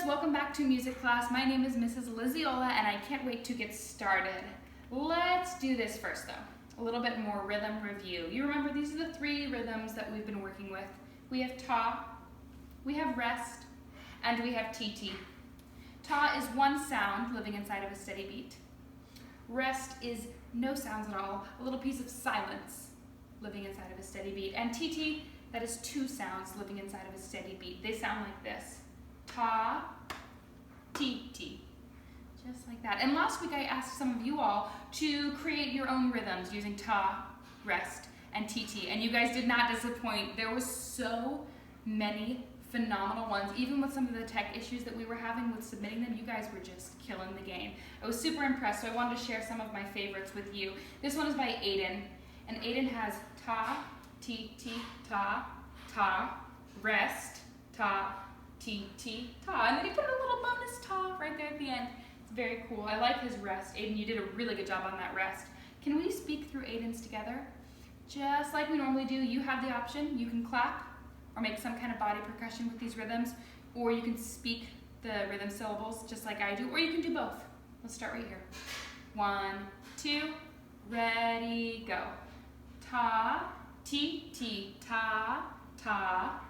welcome back to music class. My name is Mrs. Lizaola and I can't wait to get started. Let's do this first though, a little bit more rhythm review. You remember these are the three rhythms that we've been working with. We have ta, we have rest, and we have tt. Ta is one sound living inside of a steady beat. Rest is no sounds at all, a little piece of silence living inside of a steady beat. And tt, that is two sounds living inside of a steady beat. They sound like this. Ta, tt, just like that. And last week I asked some of you all to create your own rhythms using ta, rest, and tt, and you guys did not disappoint. There was so many phenomenal ones. Even with some of the tech issues that we were having with submitting them, you guys were just killing the game. I was super impressed, so I wanted to share some of my favorites with you. This one is by Aiden, and Aiden has ta, tt, ta, rest, ta, tt, ta, and then he put a little bonus ta right there at the end. It's very cool. I like his rest. Aiden, you did a really good job on that rest. Can we speak through Aiden's together? Just like we normally do, you have the option. You can clap or make some kind of body percussion with these rhythms, or you can speak the rhythm syllables just like I do, or you can do both. Let's start right here. 1, 2, ready, go. Ta, tt, ta, ta,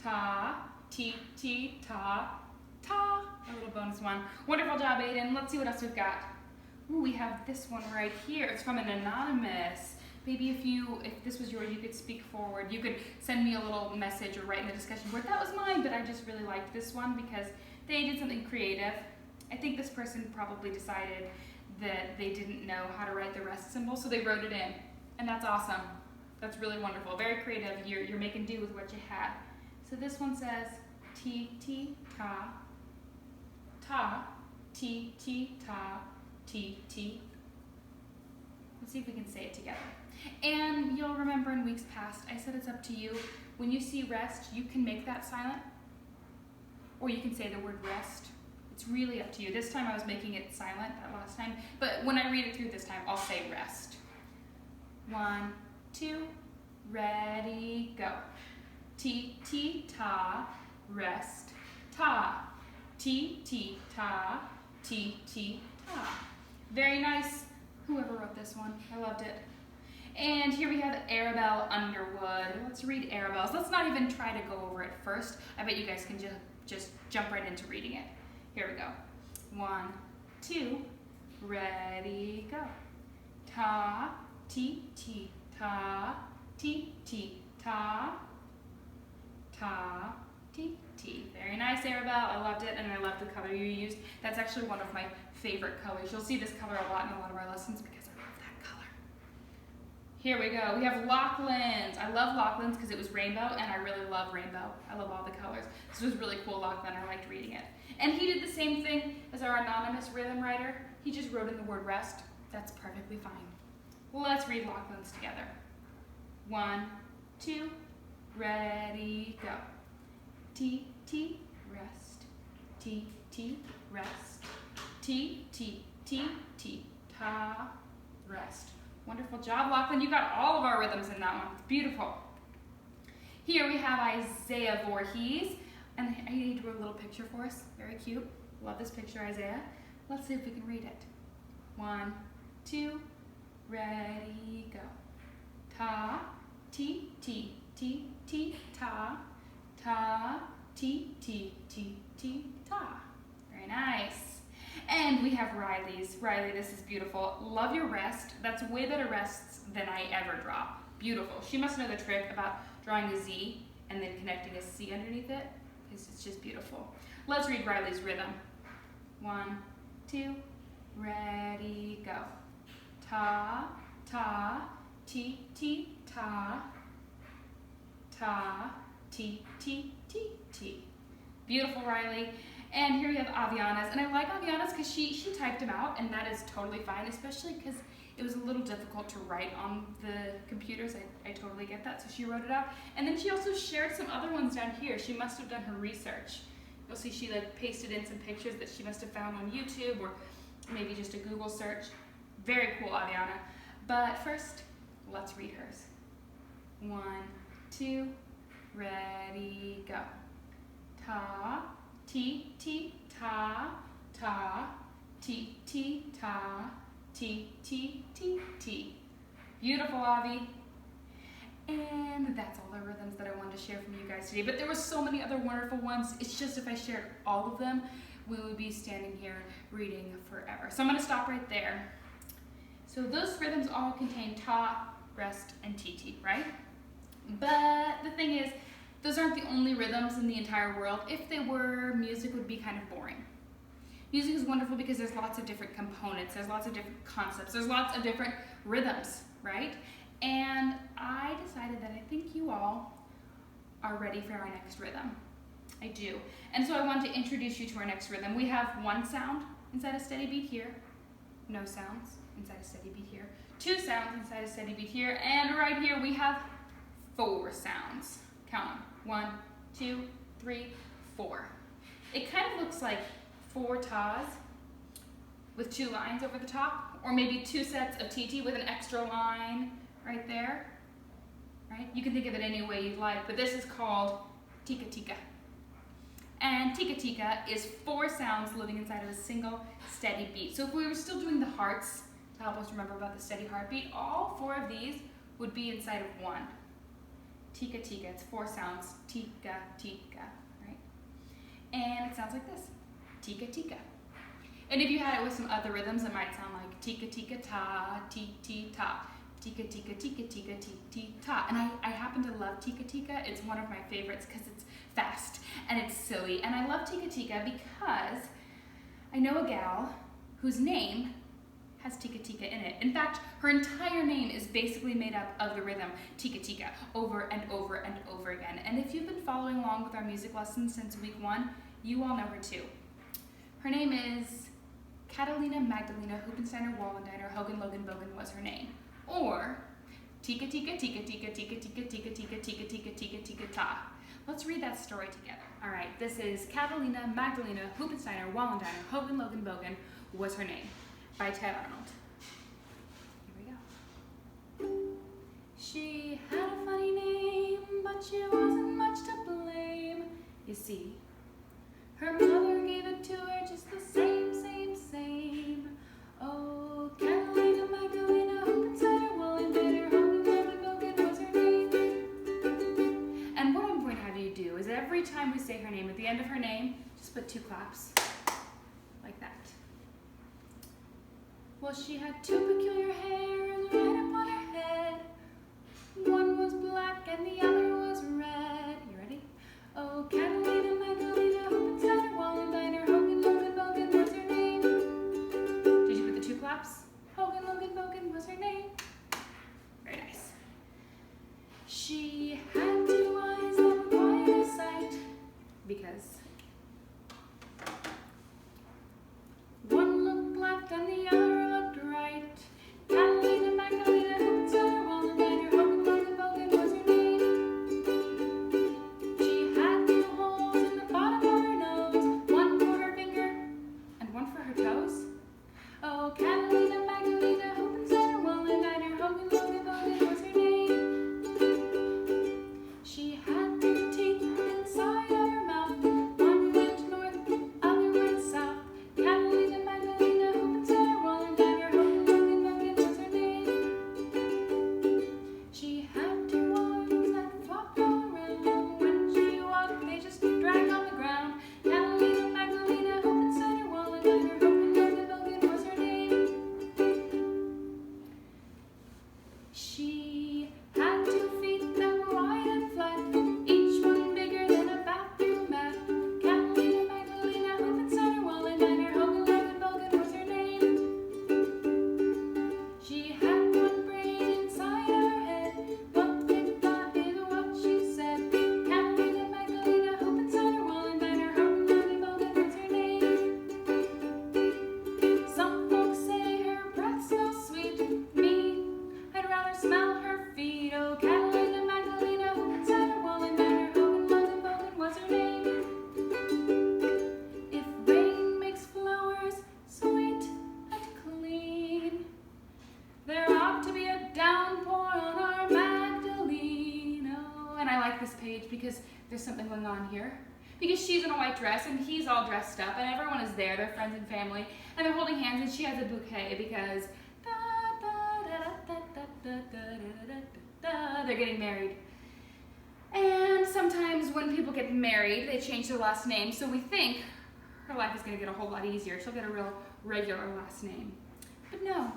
ta, tt, ta, ta. A little bonus one. Wonderful job, Aiden. Let's see what else we've got. Ooh, we have this one right here. It's from an anonymous. Maybe if this was yours, you could speak forward. You could send me a little message or write in the discussion board. That was mine, but I just really liked this one because they did something creative. I think this person probably decided that they didn't know how to write the rest symbol, so they wrote it in. And that's awesome. That's really wonderful. Very creative. You're making do with what you had. So this one says tt, ta, ta, tt, ta, tt. Let's see if we can say it together. And you'll remember in weeks past, I said it's up to you. When you see rest, you can make that silent, or you can say the word rest. It's really up to you. This time I was making it silent that last time, but when I read it through this time, I'll say rest. 1, 2, ready, go. T, ta, rest, ta. T, ta, t, ta. Very nice. Whoever wrote this one, I loved it. And here we have Arabelle Underwood. Let's read Arabelle's. Let's not even try to go over it first. I bet you guys can just jump right into reading it. Here we go. 1, 2, ready, go. Ta, tt, ta, tt, ta, ta, tt. Very nice, Arabelle. I loved it, and I love the color you used. That's actually one of my favorite colors. You'll see this color a lot in a lot of our lessons because I love that color. Here we go. We have Lachlan's. I love Lachlan's because it was rainbow, and I really love rainbow. I love all the colors. This was really cool, Lachlan. I liked reading it. And he did the same thing as our anonymous rhythm writer. He just wrote in the word rest. That's perfectly fine. Let's read Lachlan's together. 1, 2, ready, go. T, rest. T, rest. T, ta, rest. Wonderful job, Lachlan. You got all of our rhythms in that one. It's beautiful. Here we have Isaiah Voorhees, and he drew a little picture for us. Very cute. Love this picture, Isaiah. Let's see if we can read it. 1, 2, ready, go. Ta, t, ta, ta, t, ta. Very nice. And we have Riley's. Riley, this is beautiful. Love your rest. That's way better rests than I ever draw. Beautiful. She must know the trick about drawing a Z and then connecting a C underneath it, because it's just beautiful. Let's read Riley's rhythm. 1, 2, ready, go. Ta, t, ta, ta, t. Beautiful, Riley. And here we have Aviana's, and I like Aviana's because she typed them out, and that is totally fine, especially because it was a little difficult to write on the computers. I totally get that, so she wrote it out. And then she also shared some other ones down here. She must have done her research. You'll see she pasted in some pictures that she must have found on YouTube or maybe just a Google search. Very cool, Aviana. But first, let's read hers. 1, 2, ready, go. Ta, Ti, ti, ta, ta, ti, ti, ta, ti, ti, ti, ti. Beautiful, Avi. And that's all the rhythms that I wanted to share from you guys today. But there were so many other wonderful ones. It's just if I shared all of them, we would be standing here reading forever. So I'm going to stop right there. So those rhythms all contain ta, rest, and ti, right? But the thing is, those aren't the only rhythms in the entire world. If they were, music would be kind of boring. Music is wonderful because there's lots of different components, there's lots of different concepts, there's lots of different rhythms, right? And I decided that I think you all are ready for our next rhythm. I do. And so I want to introduce you to our next rhythm. We have one sound inside a steady beat here, no sounds inside a steady beat here, two sounds inside a steady beat here, and right here we have four sounds. Count them. 1, 2, 3, 4. It kind of looks like 4 tas with 2 lines over the top, or maybe 2 sets of TT with an extra line right there. Right? You can think of it any way you'd like, but this is called tika-tika. And tika-tika is 4 sounds living inside of a single steady beat. So if we were still doing the hearts to help us remember about the steady heartbeat, all 4 of these would be inside of one. Tika-tika, it's 4 sounds, tika-tika, right? And it sounds like this, tika-tika. And if you had it with some other rhythms, it might sound like tika-tika-ta, ti-ti-ta, tika-tika, tika-tika, ti-ti-ta. And I happen to love tika-tika. It's one of my favorites because it's fast and it's silly. And I love tika-tika because I know a gal whose name has tika-tika in it. In fact, her entire name is basically made up of the rhythm tika-tika over and over and over again. And if you've been following along with our music lessons since week 1, you all know her too. Her name is Catalina Magdalena Huppensteiner Wallendiner Hogan Logan Bogan was her name. Or tika-tika, tika-tika, tika-tika, tika-tika, tika-tika, tika-tika, ta. Let's read that story together. All right, this is Catalina Magdalena Huppensteiner Wallendiner Hogan Logan Bogan was her name, by Ted Arnold. Here we go. She had a funny name, but she wasn't much to blame. You see, her mother gave it to her just the same, same, same. Oh, Catalina Magdalena Huppensteiner Wallendiner Hogan Logan Bogan was her name. And what I'm going to have you do is every time we say her name, at the end of her name, just put 2 claps, like that. Well, she had 2 peculiar hairs right upon her head. One was black and the other was red. You ready? Oh, Catalina Magdalena Huppensteiner Wallendiner Hogan Logan Bogan was her name. Did you put the 2 claps? Hogan Logan Bogan was her name. Very nice. She had 2 eyes that were quite a sight because one looked left and the other looked right. Catalina Magdalena Huppensteiner Wallendiner Hogan Logan Bogan was her name. She had 2 holes in the bottom of her nose, one for her finger and one for her toes. Oh, Catalina Magdalena Huppensteiner Wallendiner Hogan Logan Bogan was her name. She had 2 teeth inside of her mouth, one went north, other went south. Catalina Magdalena Huppensteiner Wallendiner Hogan Logan Bogan was her name. She had 2 arms that flopped all around. When she walked, they just dragged on the ground. Catalina Magdalena Huppensteiner Wallendiner Hogan Logan Bogan was her name. She had 2 feet that were wide and flat, each one bigger than a bathroom mat. Catalina Magdalena Huppensteiner Wallendiner Hogan Logan Bogan was her name. She had 1 brain inside of her head. What it thought is what she said. Catalina Magdalena Huppensteiner Wallendiner Hogan Logan Bogan was her name. Some folks say her breath smells sweet. Me, I'd rather smell her feet. Oh, Catalina Magdalena Huppensteiner Wallendiner Hogan Logan Bogan was her name. If rain makes flowers sweet and clean, there ought to be a downpour on our Magdalene. Oh, and I like this page because there's something going on here. because she's in a white dress and he's all dressed up and everyone is there, their friends and family, and they're holding hands and she has a bouquet because they're getting married. And sometimes when people get married, they change their last name, so we think her life is going to get a whole lot easier. She'll get a real regular last name. But no.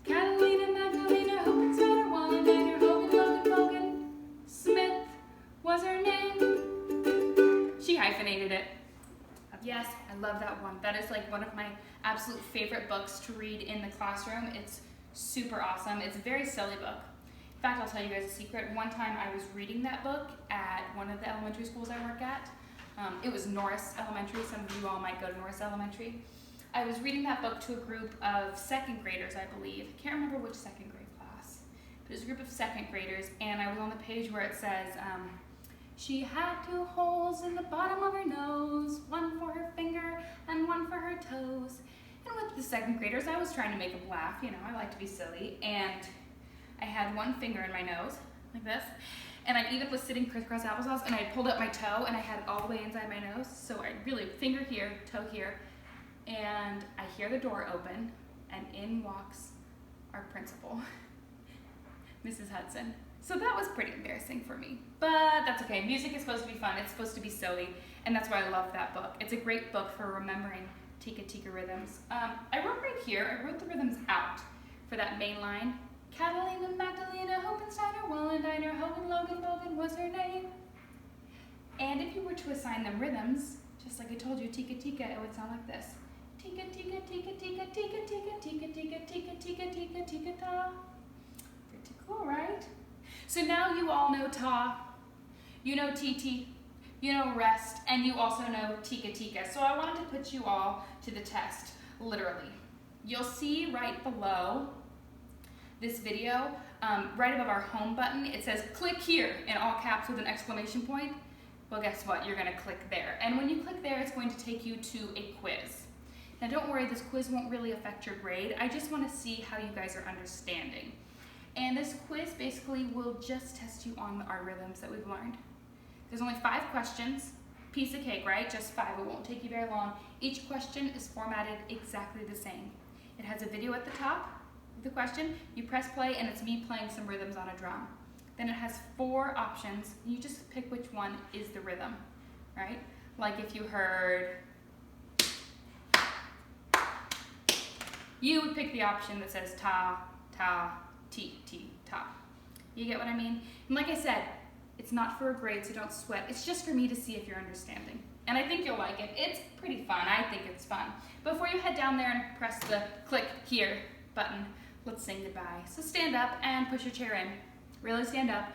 Catalina, Magdalena, Hopenswetter, Wallendiner, Hogan, Logan, Bogan, Smith was her name. She hyphenated it. Yes, I love that one. That is like one of my absolute favorite books to read in the classroom. It's super awesome. It's a very silly book. In fact, I'll tell you guys a secret. One time I was reading that book at one of the elementary schools I work at. It was Norris Elementary. Some of you all might go to Norris Elementary. I was reading that book to a group of second graders, I believe. I can't remember which second grade class, but it was a group of second graders, and I was on the page where it says, she had 2 holes in the bottom of her nose, 1 for her finger and 1 for her toes. And with the second graders, I was trying to make them laugh. You know, I like to be silly, and I had 1 finger in my nose, like this, and I even was sitting crisscross applesauce, and I pulled up my toe, and I had it all the way inside my nose, so I really, finger here, toe here, and I hear the door open, and in walks our principal, Mrs. Hudson. So that was pretty embarrassing for me, but that's okay. Music is supposed to be fun, it's supposed to be silly, and that's why I love that book. It's a great book for remembering tika-tika rhythms. I wrote right here, I wrote the rhythms out for that main line. Catalina, Magdalena, Hopensteiner, Wallendiner, Hogan, Logan, Bogan was her name. And if you were to assign them rhythms, just like I told you, tika-tika, it would sound like this. Tika-tika, tika-tika, tika-tika, tika-tika, tika-tika, tika-tika-ta. Pretty cool, right? So now you all know ta, you know titi, you know rest, and you also know tika-tika. So I wanted to put you all to the test, literally. You'll see right below this video, right above our home button, it says click here in all caps with an exclamation point. Well, guess what? You're gonna click there. And when you click there, it's going to take you to a quiz. Now don't worry, this quiz won't really affect your grade. I just wanna see how you guys are understanding. And this quiz basically will just test you on our rhythms that we've learned. There's only 5 questions, piece of cake, right? Just 5, it won't take you very long. Each question is formatted exactly the same. It has a video at the top of the question, you press play and it's me playing some rhythms on a drum. Then it has 4 options, you just pick which one is the rhythm, right? Like if you heard, you would pick the option that says ta, ta, ti, ti, ta. You get what I mean? And like I said, it's not for a grade, so don't sweat. It's just for me to see if you're understanding. And I think you'll like it. It's pretty fun. I think it's fun. Before you head down there and press the click here button, let's sing goodbye. So stand up and push your chair in. Really stand up.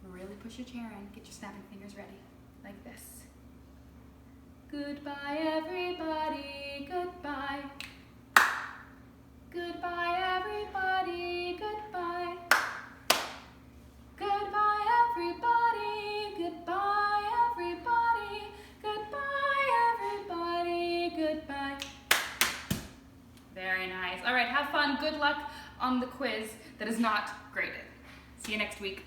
Really push your chair in. Get your snapping fingers ready. Like this. Goodbye, everybody. Goodbye. Goodbye, everybody. Goodbye. Goodbye, everybody. Goodbye, everybody. Goodbye, everybody. Goodbye. Very nice. All right, have fun. Good luck on the quiz that is not graded. See you next week.